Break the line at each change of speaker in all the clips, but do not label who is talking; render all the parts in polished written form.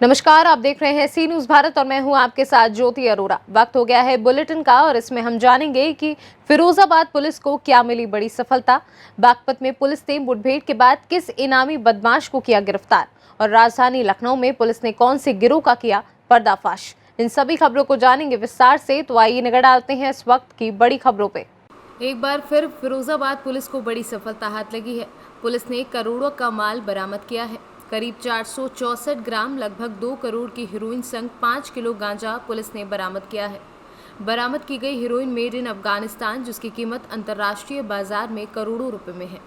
नमस्कार, आप देख रहे हैं सी न्यूज भारत और मैं हूं आपके साथ ज्योति अरोरा। वक्त हो गया है बुलेटिन का और इसमें हम जानेंगे कि फिरोजाबाद पुलिस को क्या मिली बड़ी सफलता। बागपत में पुलिस ने मुठभेड़ के बाद किस इनामी बदमाश को किया गिरफ्तार और राजधानी लखनऊ में पुलिस ने कौन से गिरोह का किया पर्दाफाश। इन सभी खबरों को जानेंगे विस्तार से, तो आइए नजर डालते हैं इस वक्त की बड़ी खबरों पे। एक बार फिर फिरोजाबाद पुलिस को बड़ी सफलता हाथ लगी है। पुलिस ने करोड़ों का माल बरामद किया है। करीब 464 ग्राम लगभग 2 करोड़ की हेरोइन संग 5 किलो गांजा पुलिस ने बरामद किया है। बरामद की गई हेरोइन मेड इन अफगानिस्तान, जिसकी कीमत अंतर्राष्ट्रीय बाजार में करोड़ों रुपए में है।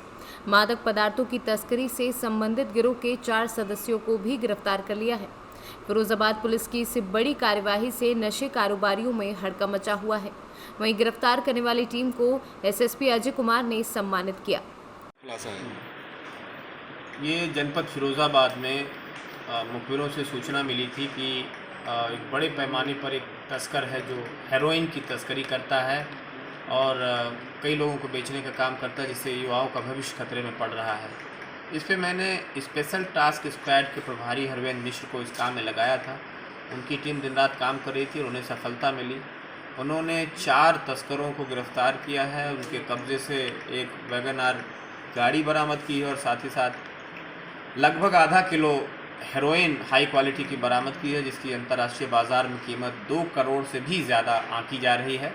मादक पदार्थों की तस्करी से संबंधित गिरोह के 4 सदस्यों को भी गिरफ्तार कर लिया है। फिरोजाबाद पुलिस की इस बड़ी कार्यवाही से नशे कारोबारियों में हड़कंप मचा हुआ है। वहीं गिरफ्तार करने वाली टीम को एसएसपी अजय कुमार ने सम्मानित किया।
ये जनपद फिरोज़ाबाद में मुखबिरों से सूचना मिली थी कि एक बड़े पैमाने पर एक तस्कर है जो हेरोइन की तस्करी करता है और कई लोगों को बेचने का काम करता है, जिससे युवाओं का भविष्य खतरे में पड़ रहा है। इस पे मैंने स्पेशल टास्क स्क्वाड के प्रभारी हरवेंद्र मिश्र को इस काम में लगाया था। उनकी टीम दिन रात काम कर रही थी और उन्हें सफलता मिली। उन्होंने 4 तस्करों को गिरफ्तार किया है। उनके कब्जे से एक वैगन-आर गाड़ी बरामद की है और साथ ही साथ लगभग आधा किलो हेरोइन हाई क्वालिटी की बरामद की है, जिसकी अंतर्राष्ट्रीय बाज़ार में कीमत 2 करोड़ से भी ज़्यादा आंकी जा रही है।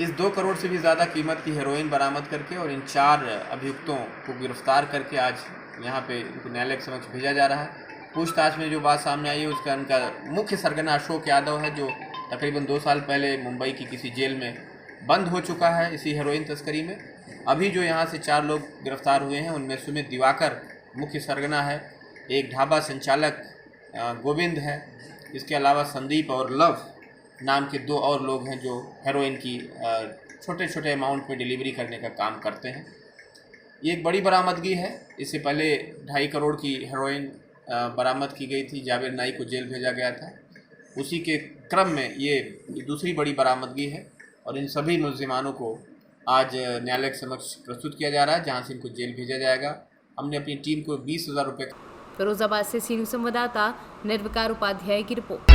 इस 2 करोड़ से भी ज़्यादा कीमत की हेरोइन बरामद करके और इन 4 अभियुक्तों को गिरफ्तार करके आज यहाँ पे इनको न्यायालय के समक्ष भेजा जा रहा है। पूछताछ में जो बात सामने आई है उसका उनका मुख्य सरगना अशोक यादव है, जो तकरीबन 2 साल पहले मुंबई की किसी जेल में बंद हो चुका है इसी हेरोइन तस्करी में। अभी जो यहाँ से 4 लोग गिरफ्तार हुए हैं उनमें सुमित दिवाकर मुख्य सरगना है, एक ढाबा संचालक गोविंद है, इसके अलावा संदीप और लव नाम के 2 और लोग हैं जो हेरोइन की छोटे छोटे अमाउंट में डिलीवरी करने का काम करते हैं। ये एक बड़ी बरामदगी है। इससे पहले 2.5 करोड़ की हेरोइन बरामद की गई थी, जावेद नाई को जेल भेजा गया था। उसी के क्रम में ये दूसरी बड़ी बरामदगी है और इन सभी मुलजिमानों को आज न्यायालय के समक्ष प्रस्तुत किया जा रहा है, जहाँ से इनको जेल भेजा जाएगा। हमने अपनी टीम को 20,000 रुपये।
फिरोजाबाद से सी न्यूज संवाददाता निर्विकार उपाध्याय की रिपोर्ट।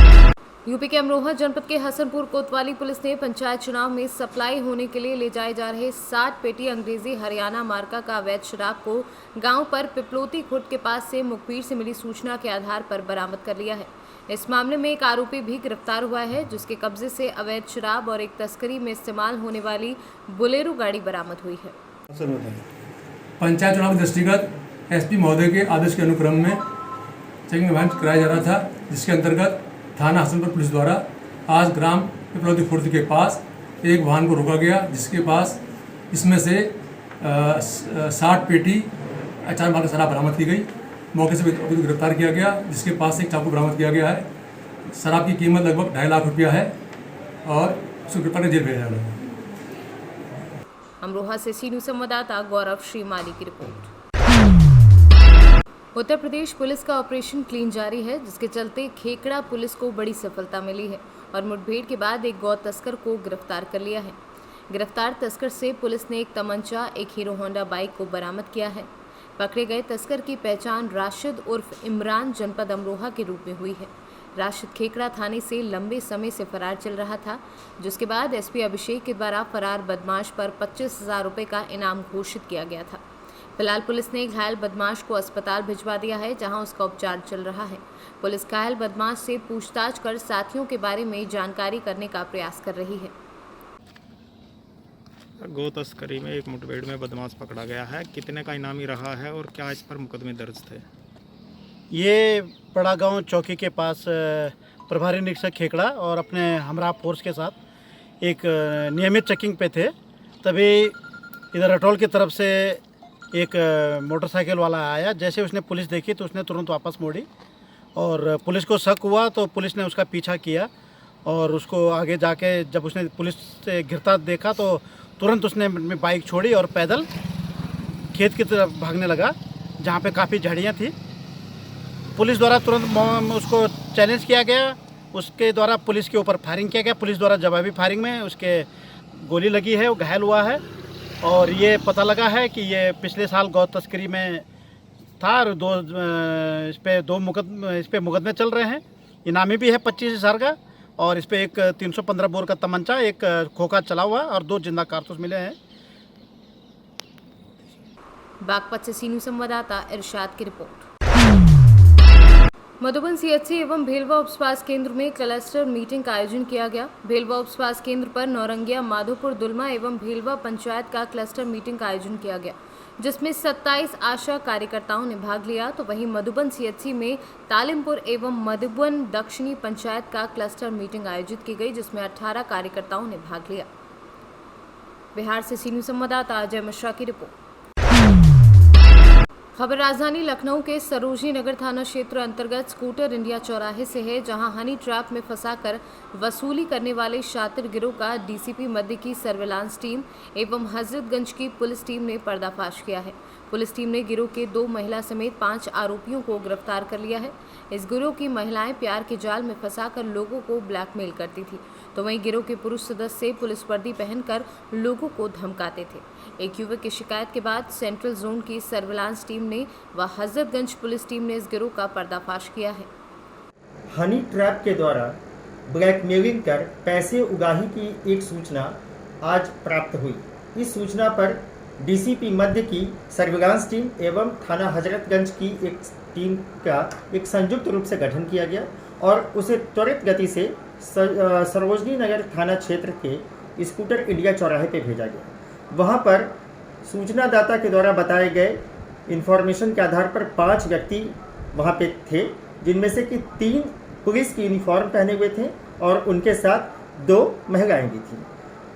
यूपी के अमरोहा जनपद के हसनपुर कोतवाली पुलिस ने पंचायत चुनाव में सप्लाई होने के लिए ले जाए जा रहे 60 पेटी अंग्रेजी हरियाणा मार्का का अवैध शराब को गांव पर पिपलोती खुर्द के पास से मुखबिर से मिली सूचना के आधार पर बरामद कर लिया है। इस मामले में एक आरोपी भी गिरफ्तार हुआ है, जिसके कब्जे से अवैध शराब और एक तस्करी में इस्तेमाल होने वाली बोलेरो गाड़ी बरामद हुई है।
पंचायत चुनाव के दृष्टिगत एसपी महोदय के आदेश के अनुक्रम में चेकिंग अभियान कराया जा रहा था, जिसके अंतर्गत थाना हसनपुर पुलिस द्वारा आज ग्राम पिपलौती खुर्द के पास एक वाहन को रोका गया, जिसके पास इसमें से 60 पेटी अचार माल का शराब बरामद की गई। मौके से गिरफ्तार किया गया, जिसके पास से एक चाकू बरामद किया गया है। शराब की कीमत लगभग 2.5 लाख रुपया है और उसको गिरफ्तार कर जेल भेजा जा रहा है।
अमरोहा से सी न्यूज संवाददाता गौरव श्रीमाली की रिपोर्ट। उत्तर प्रदेश पुलिस का ऑपरेशन क्लीन जारी है, जिसके चलते खेकड़ा पुलिस को बड़ी सफलता मिली है और मुठभेड़ के बाद एक गौ तस्कर को गिरफ्तार कर लिया है। गिरफ्तार तस्कर से पुलिस ने एक तमंचा, एक हीरो होंडा बाइक को बरामद किया है। पकड़े गए तस्कर की पहचान राशिद उर्फ इमरान जनपद अमरोहा के रूप में हुई है। राशिद खेकड़ा थाने से लंबे समय से फरार चल रहा था, जिसके बाद एसपी अभिषेक के द्वारा फरार बदमाश पर 25,000 रुपये का इनाम घोषित किया गया था। फिलहाल पुलिस ने घायल बदमाश को अस्पताल भिजवा दिया है, जहां उसका उपचार चल रहा है। पुलिस घायल बदमाश से पूछताछ कर साथियों के बारे में जानकारी करने का प्रयास कर रही है।
गौ तस्करी में एक मुठभेड़ में बदमाश पकड़ा गया है। कितने का इनामी रहा है और क्या इस पर मुकदमे दर्ज थे?
ये बड़ा गांव चौकी के पास प्रभारी निरीक्षक खेकड़ा और अपने हमरा फोर्स के साथ एक नियमित चेकिंग पे थे। तभी इधर अटोल की तरफ से एक मोटरसाइकिल वाला आया। जैसे उसने पुलिस देखी तो उसने तुरंत वापस मोड़ी और पुलिस को शक हुआ तो पुलिस ने उसका पीछा किया और उसको आगे जाके जब उसने पुलिस से घिरता देखा तो तुरंत उसने बाइक छोड़ी और पैदल खेत की तरफ भागने लगा, जहाँ पे काफ़ी झाड़ियाँ थी। पुलिस द्वारा तुरंत उसको चैलेंज किया गया, उसके द्वारा पुलिस के ऊपर फायरिंग किया गया। पुलिस द्वारा जवाबी फायरिंग में उसके गोली लगी है, वो घायल हुआ है और ये पता लगा है कि ये पिछले साल गौ तस्करी में था और इस पे मुकदमे चल रहे हैं। इनामी भी है 25,000 का और इस पे एक 315 बोर का तमंचा, एक खोखा चला हुआ और 2 जिंदा कारतूस मिले हैं।
बागपत से सीनू संवाददाता इरशाद की रिपोर्ट। मधुबन सीएचसी एवं भेलवा उपस्वास्थ्य केंद्र में क्लस्टर मीटिंग का आयोजन किया गया। भेलवा उपस्वास्थ्य केंद्र पर नौरंगिया, माधोपुर, दुलमा एवं भेलवा पंचायत का क्लस्टर मीटिंग का आयोजन किया गया, जिसमें 27 आशा कार्यकर्ताओं ने भाग लिया। तो वहीं मधुबन सीएचसी में तालिमपुर एवं मधुबन दक्षिणी पंचायत का क्लस्टर मीटिंग आयोजित की गई, जिसमें 18 कार्यकर्ताओं ने भाग लिया। बिहार से सीनू संवाददाता अजय मिश्रा की रिपोर्ट। खबर राजधानी लखनऊ के सरोजनी नगर थाना क्षेत्र अंतर्गत स्कूटर इंडिया चौराहे से है, जहां हनी ट्रैप में फंसाकर वसूली करने वाले शातिर गिरोह का डीसीपी मध्य की सर्विलांस टीम एवं हजरतगंज की पुलिस टीम ने पर्दाफाश किया है। पुलिस टीम ने गिरोह के 2 महिला समेत 5 आरोपियों को गिरफ्तार कर लिया है। इस गिरोह की महिलाएं प्यार के जाल में फंसाकर लोगों को ब्लैकमेल करती थी, तो वहीं गिरोह के पुरुष सदस्य पुलिस वर्दी पहनकर लोगों को धमकाते थे। एक युवक की शिकायत के बाद सेंट्रल जोन की सर्विलांस टीम ने व हजरतगंज पुलिस टीम ने इस गिरोह का पर्दाफाश किया है।
हनी ट्रैप के द्वारा ब्लैकमेलिंग कर पैसे उगाही की एक सूचना आज प्राप्त हुई। इस सूचना पर डीसीपी मध्य की सर्विलांस टीम एवं थाना हजरतगंज की एक टीम का एक संयुक्त रूप से गठन किया गया और उसे त्वरित गति से सरोजनी नगर थाना क्षेत्र के स्कूटर इंडिया चौराहे पे भेजा गया। वहां पर सूचनादाता के द्वारा बताए गए इंफॉर्मेशन के आधार पर 5 व्यक्ति वहां पे थे, जिनमें से कि 3 पुलिस की यूनिफॉर्म पहने हुए थे और उनके साथ 2 महिलाएं भी थीं।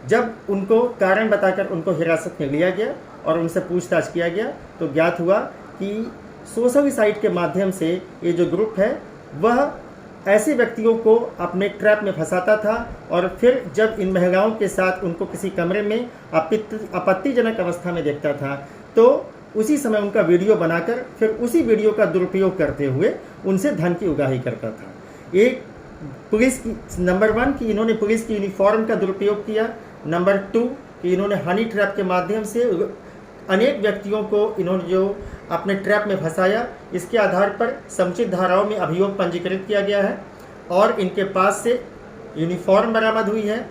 जब उनको कारण बताकर उनको हिरासत में लिया गया और उनसे पूछताछ किया गया तो ज्ञात हुआ कि सोशल साइट के माध्यम से ये जो ग्रुप है वह ऐसे व्यक्तियों को अपने ट्रैप में फंसाता था और फिर जब इन महिलाओं के साथ उनको किसी कमरे में आपत्तिजनक अवस्था में देखता था तो उसी समय उनका वीडियो बनाकर फिर उसी वीडियो का दुरुपयोग करते हुए उनसे धन की उगाही करता था। एक पुलिस की नंबर 1 कि इन्होंने पुलिस की यूनिफॉर्म का दुरुपयोग किया, नंबर 2 कि इन्होंने हनी ट्रैप के माध्यम से अनेक व्यक्तियों को इन्होंने जो अपने ट्रैप में फंसाया। इसके आधार पर समुचित धाराओं में अभियोग पंजीकृत किया गया है और इनके पास से यूनिफॉर्म बरामद हुई है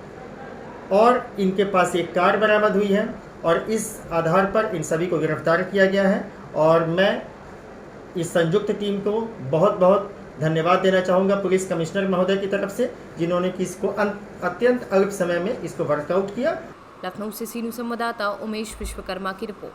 और इनके पास एक कार बरामद हुई है और इस आधार पर इन सभी को गिरफ्तार किया गया है। और मैं इस संयुक्त टीम को बहुत बहुत धन्यवाद देना चाहूँगा पुलिस कमिश्नर महोदय की तरफ से, जिन्होंने कि इसको अत्यंत अल्प समय में इसको वर्कआउट किया।
लखनऊ से सीनू संवाददाता उमेश विश्वकर्मा की रिपोर्ट।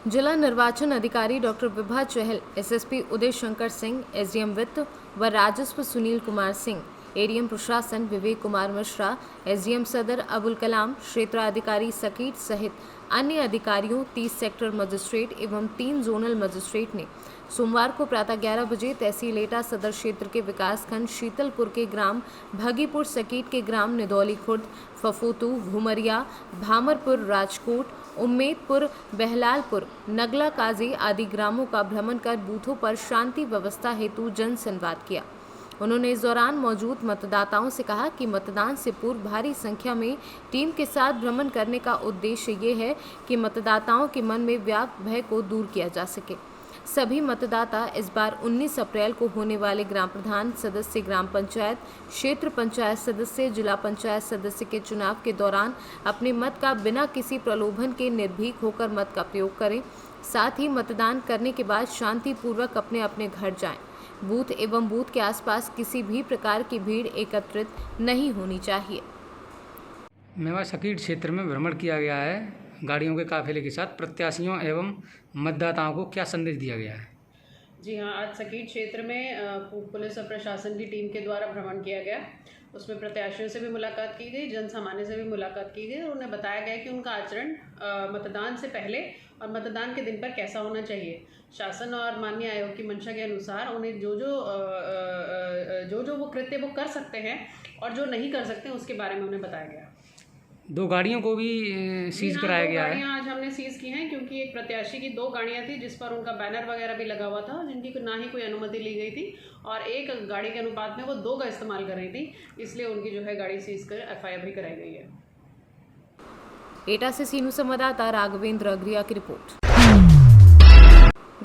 जिला निर्वाचन अधिकारी डॉक्टर विभा चहल, एसएसपी उदय शंकर सिंह, एसडीएम वित्त व राजस्व सुनील कुमार सिंह, एडीएम प्रशासन विवेक कुमार मिश्रा, एसडीएम सदर अबुल कलाम, क्षेत्राधिकारी सकीट सहित अन्य अधिकारियों, 30 सेक्टर मजिस्ट्रेट एवं 3 जोनल मजिस्ट्रेट ने सोमवार को प्रातः 11 बजे तहसील एटा सदर क्षेत्र के विकासखंड शीतलपुर के ग्राम भगीपुर, सकीट के ग्राम निदौली खुर्द, फफूतू, घुमरिया, भामरपुर, राजकोट, उम्मेदपुर, बहलालपुर, नगला काजी आदि ग्रामों का भ्रमण कर बूथों पर शांति व्यवस्था हेतु जन संवाद किया। उन्होंने इस दौरान मौजूद मतदाताओं से कहा कि मतदान से पूर्व भारी संख्या में टीम के साथ भ्रमण करने का उद्देश्य ये है कि मतदाताओं के मन में व्याप्त भय को दूर किया जा सके। सभी मतदाता इस बार 19 अप्रैल को होने वाले ग्राम प्रधान सदस्य, ग्राम पंचायत, क्षेत्र पंचायत सदस्य, जिला पंचायत सदस्य के चुनाव के दौरान अपने मत का बिना किसी प्रलोभन के निर्भीक होकर मत का प्रयोग करें। साथ ही मतदान करने के बाद शांतिपूर्वक अपने अपने घर जाएं। बूथ एवं बूथ के आसपास किसी भी प्रकार की भीड़ एकत्रित नहीं होनी चाहिए।
मेवा सकीट क्षेत्र में भ्रमण किया गया है गाड़ियों के काफिले के साथ। प्रत्याशियों एवं मतदाताओं को क्या संदेश दिया गया है?
जी हाँ, आज सकीट क्षेत्र में पुलिस और प्रशासन की टीम के द्वारा भ्रमण किया गया। उसमें प्रत्याशियों से भी मुलाकात की गई, जन सामान्य से भी मुलाकात की गई और उन्हें बताया गया कि उनका आचरण मतदान से पहले और मतदान के दिन पर कैसा होना चाहिए। शासन और माननीय आयोग की मंशा के अनुसार उन्हें जो वो कृत्य वो कर सकते हैं और जो नहीं कर सकते उसके बारे में उन्हें बताया गया।
2 गाड़ियों को भी सीज कराया गया है।
गाड़ियाँ आज हमने सीज की हैं क्योंकि एक प्रत्याशी की 2 गाड़ियाँ थी जिस पर उनका बैनर वगैरह भी लगा हुआ था, जिनकी ना ही कोई अनुमति ली गई थी और एक गाड़ी के अनुपात में वो 2 का इस्तेमाल कर रही थी, इसलिए उनकी जो है गाड़ी सीज कर एफआईआर भी कराई गई है।
एटा से सीनू संवाददाता राघवेंद्र अग्रिया की रिपोर्ट।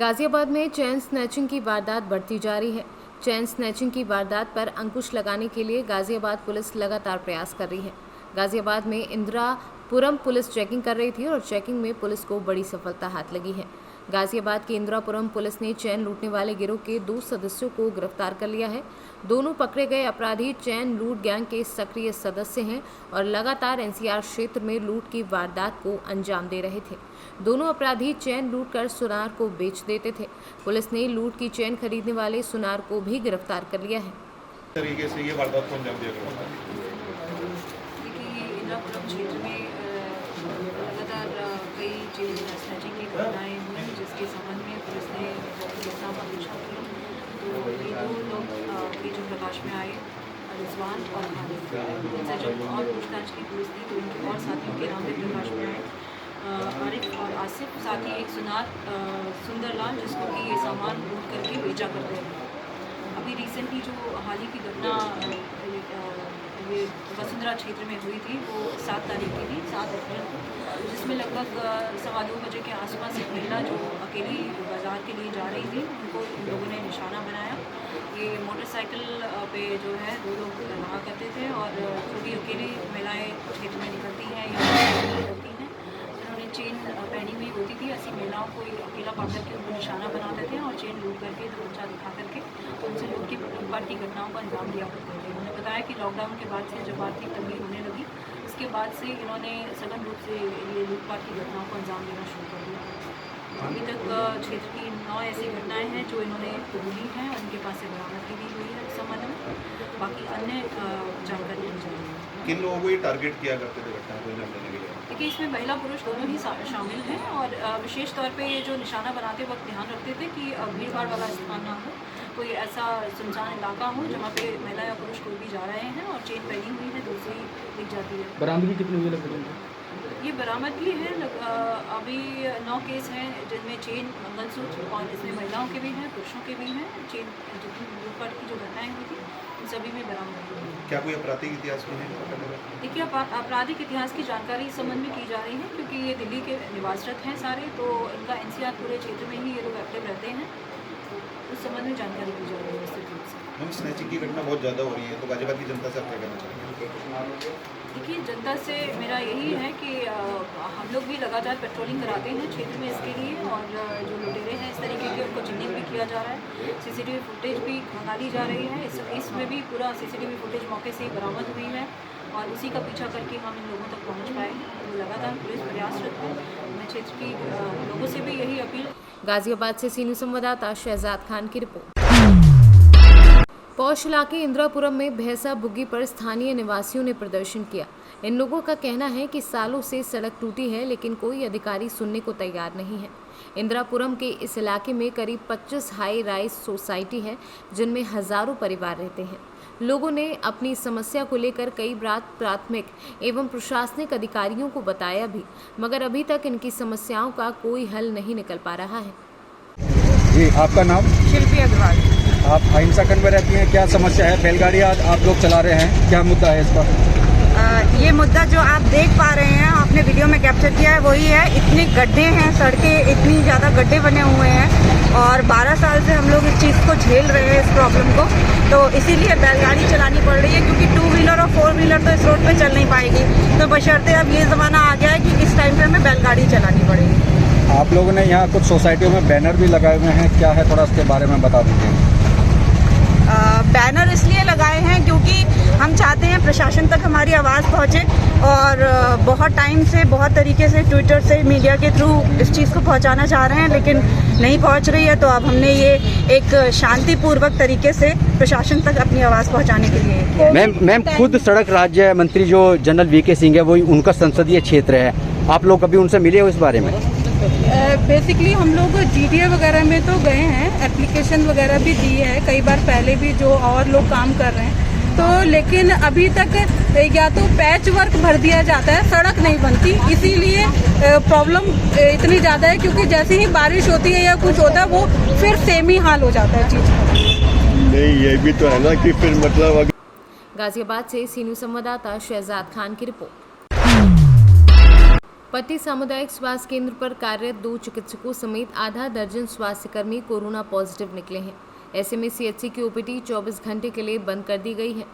गाजियाबाद में चेन स्नैचिंग की वारदात बढ़ती जा रही है। चेन स्नैचिंग की वारदात पर अंकुश लगाने के लिए गाजियाबाद पुलिस लगातार प्रयास कर रही है। गाजियाबाद में इंदिरापुरम पुलिस चेकिंग कर रही थी और चेकिंग में पुलिस को बड़ी सफलता हाथ लगी है। गाजियाबाद की इंदिरापुरम पुलिस ने चैन लूटने वाले गिरोह के 2 सदस्यों को गिरफ्तार कर लिया है। दोनों पकड़े गए अपराधी चैन लूट गैंग के सक्रिय सदस्य हैं और लगातार एनसीआर क्षेत्र में लूट की वारदात को अंजाम दे रहे थे। दोनों अपराधी चैन लूट कर सुनार को बेच देते थे। पुलिस ने लूट की चैन खरीदने वाले सुनार को भी गिरफ्तार कर लिया है।
तरीके से ये वारदात को अंजाम दिया गया।
देखिए, ये इंदिरापुरम क्षेत्र में लगातार कई चेन स्नैचिंग की घटनाएँ हुई, जिसके संबंध में पुलिस ने घटना का पीछा किया। तो ये 2 लोग के जो प्रकाश में आए, रिजवान और हानिफ, इनसे जब और पूछताछ की पुलिस ने तो इनके और साथियों के नाम भी प्रकाश में आए, आरिफ और आसिफ, साथ ही एक सुनार सुंदरलाल, जिसको कि ये सामान लूट करके बेचा करते हैं। अभी रिसेंटली जो हाल ही की घटना ये वसुंधरा क्षेत्र में हुई थी, वो 7 तारीख की थी, 7 अप्रैल को, जिसमें लगभग 2:15 बजे के आसपास एक महिला जो अकेली बाज़ार के लिए जा रही थी, उनको इन लोगों ने निशाना बनाया। ये मोटरसाइकिल पे जो है 2 लोग रहा करते थे और जो भी अकेली महिलाएँ क्षेत्र में निकलती हैं या निकलती हैं, उन्होंने चेन पहनी हुई होती थी। ऐसी महिलाओं को अकेला पा करके उनको निशाना बनाते थे और चेन लूट करके दरोचा दिखा करके उनसे लूट की लूटपाट की घटनाओं को अंजाम दिया करते थे। उन्होंने बताया कि लॉकडाउन के बाद से जब आर्थिक तंगी होने लगी, उसके बाद से इन्होंने सघन रूप से ये लूटपाट की घटनाओं को अंजाम देना शुरू कर दिया। अभी तक क्षेत्र की 9 ऐसी घटनाएं हैं जो इन्होंने ली हैं और इनके पास से बरामदगी भी हुई है। इस संबंध में बाकी अन्य जानकारी दी जा रही है।
किन लोगों को ये टारगेट किया करते थे घटना को अंजाम देने के लिए?
देखिए, इसमें महिला पुरुष दोनों ही शामिल हैं और विशेष तौर पे ये जो निशाना बनाते वक्त ध्यान रखते थे कि भीड़ भाड़ वाला स्थान ना हो, कोई ऐसा सुनसान इलाका हो जहाँ पे महिला या पुरुष कोई भी जा रहे हैं और चेन पहनी हुई है, दूसरी दिख जाती है।
बरामदगी कितनी हुई लगभग?
ये बरामदगी है अभी 9 केस हैं, जिनमें चेन, मंगलसूत्र और इसमें महिलाओं के भी हैं, पुरुषों के भी हैं। चेन जितनी लूटपाट की जो घटनाएँ हुई थी, उन सभी में बरामदगी हुई।
क्या कोई आपराधिक इतिहास में है?
देखिए, आपराधिक इतिहास की जानकारी इस संबंध में की जा रही है, क्योंकि ये दिल्ली के निवासरत हैं सारे, तो इनका एनसीआर पूरे क्षेत्र में ही ये लोग एक्टिव रहते हैं। उस संबंध में जानकारी की जा रही है विस्तृत रूप से।
हम स्नैचिंग की घटना बहुत ज़्यादा हो रही है, तो गाजियाबाद की जनता से आप क्या कहना चाहेंगे?
देखिए, जनता से मेरा यही है कि हम लोग भी लगातार पेट्रोलिंग कराते हैं क्षेत्र में इसके लिए, और जो लुटेरे हैं इस तरीके के उनको चिन्हित भी किया जा रहा है। सीसीटीवी फुटेज भी खंगाली जा रही है। इसमें भी पूरा सीसीटीवी फुटेज मौके से ही बरामद हुई है और उसी का पीछा करके हम इन लोगों तक पहुँच पाए हैं। तो लगातार पुलिस प्रयासरत है। मैं क्षेत्र की लोगों से भी यही अपील।
गाजियाबाद से सीनियर संवाददाता शहजाद खान की रिपोर्ट। पौष इलाके इंदिरापुरम में भैंसा बुग्गी पर स्थानीय निवासियों ने प्रदर्शन किया। इन लोगों का कहना है कि सालों से सड़क टूटी है, लेकिन कोई अधिकारी सुनने को तैयार नहीं है। इंदिरापुरम के इस इलाके में करीब 25 हाई राइज सोसाइटी है, जिनमें हजारों परिवार रहते हैं। लोगों ने अपनी समस्या को लेकर कई बार प्राथमिक एवं प्रशासनिक अधिकारियों को बताया भी, मगर अभी तक इनकी समस्याओं का कोई हल नहीं निकल पा रहा है।
जी, आपका नाम?
शिल्पी अग्रवाल।
आप अहिंसा खंड में रहती हैं, क्या समस्या है? बैलगाड़ी आज आप लोग चला रहे हैं, क्या मुद्दा है इसका?
ये मुद्दा जो आप देख पा रहे हैं, आपने वीडियो में कैप्चर किया है, वही है। इतने गड्ढे हैं, सड़कें इतनी ज़्यादा गड्ढे बने हुए हैं और 12 साल से हम लोग इस चीज़ को झेल रहे हैं, इस प्रॉब्लम को। तो इसीलिए बैलगाड़ी चलानी पड़ रही है, क्योंकि 2 व्हीलर और 4 व्हीलर तो इस रोड पे चल नहीं पाएगी। तो बशर्ते अब ये ज़माना आ गया है कि इस टाइम पे हमें बैलगाड़ी चलानी पड़ेगी।
आप लोगों ने यहाँ कुछ सोसाइटियों में बैनर भी लगाए हुए हैं, क्या है थोड़ा उसके बारे में बता दीजिए।
बैनर इसलिए लगाए हैं क्योंकि हम चाहते हैं प्रशासन तक हमारी आवाज़ पहुंचे, और बहुत टाइम से, बहुत तरीके से ट्विटर से, मीडिया के थ्रू इस चीज़ को पहुंचाना चाह रहे हैं, लेकिन नहीं पहुंच रही है। तो अब हमने ये एक शांतिपूर्वक तरीके से प्रशासन तक अपनी आवाज़ पहुंचाने के लिए।
मैम खुद सड़क राज्य मंत्री जो जनरल वीके सिंह है, वही उनका संसदीय क्षेत्र है, आप लोग कभी उनसे मिले हो इस बारे में?
बेसिकली हम लोग जीडीए वगैरह में तो गए हैं, एप्लीकेशन वगैरह भी दी है कई बार पहले भी, जो और लोग काम कर रहे हैं। तो लेकिन अभी तक या तो पैच वर्क भर दिया जाता है, सड़क नहीं बनती, इसीलिए प्रॉब्लम इतनी ज़्यादा है। क्योंकि जैसे ही बारिश होती है या कुछ होता है, वो फिर सेम ही हाल हो जाता है चीज़ का।
नहीं, ये भी तो है ना कि फिर मतलब।
गाजियाबाद से सीनियर संवाददाता शहजाद खान की रिपोर्ट। पट्टी सामुदायिक स्वास्थ्य केंद्र पर कार्यरत 2 चिकित्सकों समेत आधा दर्जन स्वास्थ्यकर्मी कोरोना पॉजिटिव निकले हैं। ऐसे में सीएचसी की ओपीडी 24 घंटे के लिए बंद कर दी गई है।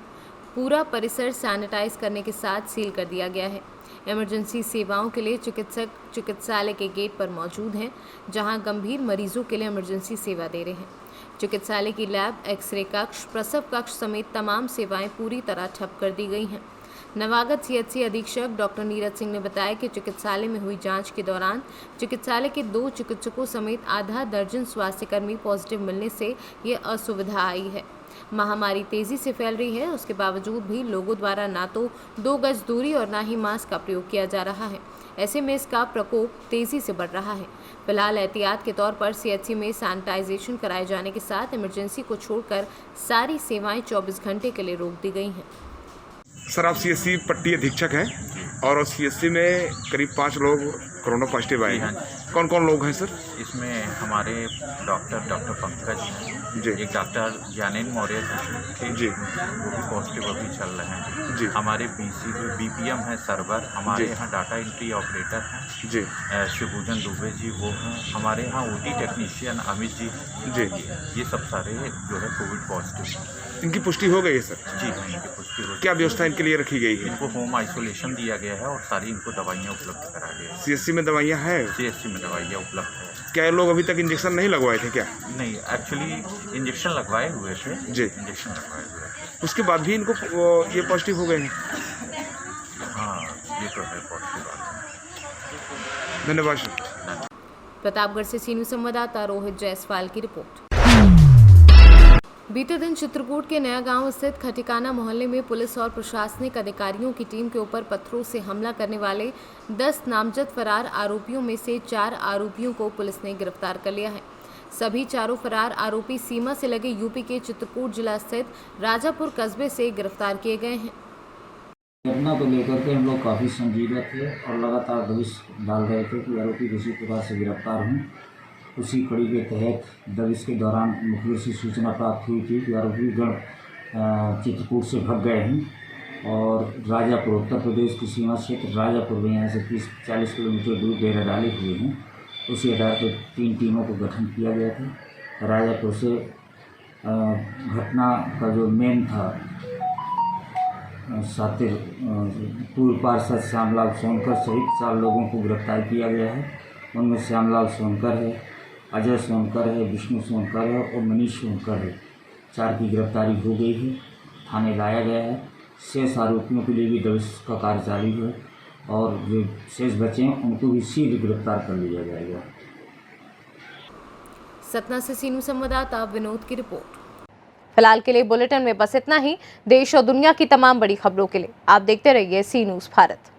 पूरा परिसर सैनिटाइज करने के साथ सील कर दिया गया है। इमरजेंसी सेवाओं के लिए चिकित्सक चिकित्सालय के गेट पर मौजूद हैं, जहां गंभीर मरीजों के लिए इमरजेंसी सेवा दे रहे हैं। चिकित्सालय की लैब, एक्सरे कक्ष, प्रसव कक्ष समेत तमाम सेवाएं पूरी तरह ठप कर दी गई हैं। नवागत सीएचसी अधीक्षक डॉक्टर नीरज सिंह ने बताया कि चिकित्सालय में हुई जांच के दौरान चिकित्सालय के 2 चिकित्सकों समेत आधा दर्जन स्वास्थ्यकर्मी पॉजिटिव मिलने से ये असुविधा आई है। महामारी तेजी से फैल रही है, उसके बावजूद भी लोगों द्वारा ना तो 2 गज दूरी और ना ही मास्क का प्रयोग किया जा रहा है। ऐसे में इसका प्रकोप तेजी से बढ़ रहा है। फिलहाल एहतियात के तौर पर सीएचसी में सैनिटाइजेशन कराए जाने के साथ इमरजेंसी को छोड़कर सारी सेवाएं 24 घंटे के लिए रोक दी गई हैं।
सर, आप सीएचसी पट्टी अधीक्षक हैं और सीएचसी में करीब 5 लोग कोरोना पॉजिटिव आए हैं। कौन कौन लोग हैं सर?
इसमें हमारे डॉक्टर पंकज
जी,
एक डॉक्टर ज्ञानेन मौर्य
जी,
वो भी पॉजिटिव अभी चल रहे हैं
जी।
हमारे बीपीएम है सर्वर, हमारे यहाँ डाटा एंट्री ऑपरेटर हैं
जी,
शिवभूषण दुबे जी वो हैं, हमारे यहाँ ओटी टेक्नीशियन अमित जी
जी,
ये सब सारे जो है कोविड पॉजिटिव हैं।
इनकी पुष्टि हो गई है सर?
जी हाँ, इनकी पुष्टि हो गई।
क्या व्यवस्था इनके लिए रखी गई है?
इनको होम आइसोलेशन दिया गया है और सारी इनको दवाइयाँ उपलब्ध करा गई है।
सीएचसी में दवाइयाँ हैं?
सीएचसी में दवाइयाँ उपलब्ध है।
क्या लोग अभी तक इंजेक्शन नहीं लगवाए थे क्या?
नहीं, एक्चुअली इंजेक्शन लगवाए हुए थे
जी,
इंजेक्शन लगवाए हुए थे।
उसके बाद भी इनको ये पॉजिटिव हो गए हैं?
हाँ, ये तो है पॉजिटिव बात है।
धन्यवाद सर।
प्रतापगढ़ से सीनू संवाददाता रोहित जायसवाल की रिपोर्ट। बीते दिन चित्रकूट के नया गांव स्थित खटिकाना मोहल्ले में पुलिस और प्रशासनिक अधिकारियों की टीम के ऊपर पत्थरों से हमला करने वाले 10 नामजद फरार आरोपियों में से 4 आरोपियों को पुलिस ने गिरफ्तार कर लिया है। सभी चारों फरार आरोपी सीमा से लगे यूपी के चित्रकूट जिला स्थित राजापुर कस्बे से गिरफ्तार किए गए हैं।
घटना को लेकर के हम लोग काफ़ी संजीदा थे और लगातार दबिश डाल रहे थे कि आरोपी किसी प्रकार से गिरफ्तार हों। उसी कड़ी के तहत दबिश के दौरान मुखबिर से सूचना प्राप्त हुई थी कि आरोपी गण चित्रकूट से भाग गए हैं और राजापुर, उत्तर प्रदेश की सीमा क्षेत्र राजापुर में यहाँ से 30-40 किलोमीटर दूर डेरा डाले हुए हैं। उसी आधार पर 3 टीमों को गठन किया गया था। राजापुर से घटना का जो मेन था सातिर पूर्व पार्षद श्यामलाल सोनकर सहित 4 लोगों को गिरफ्तार किया गया है। उनमें श्यामलाल सोनकर है, अजय सोनकर है, विष्णु सोनकर है और मनीष सोनकर है। 4 की गिरफ्तारी हो गई है, थाने लाया गया है। शेष आरोपियों के लिए भी दबिश का कार्य जारी है और जो शेष बचे हैं उनको भी शीघ्र गिरफ्तार कर लिया जाएगा।
सतना से सीनू संवाददाता विनोद की रिपोर्ट। फिलहाल के लिए बुलेटिन में बस इतना ही। देश और दुनिया की तमाम बड़ी खबरों के लिए आप देखते रहिए सी न्यूज़ भारत।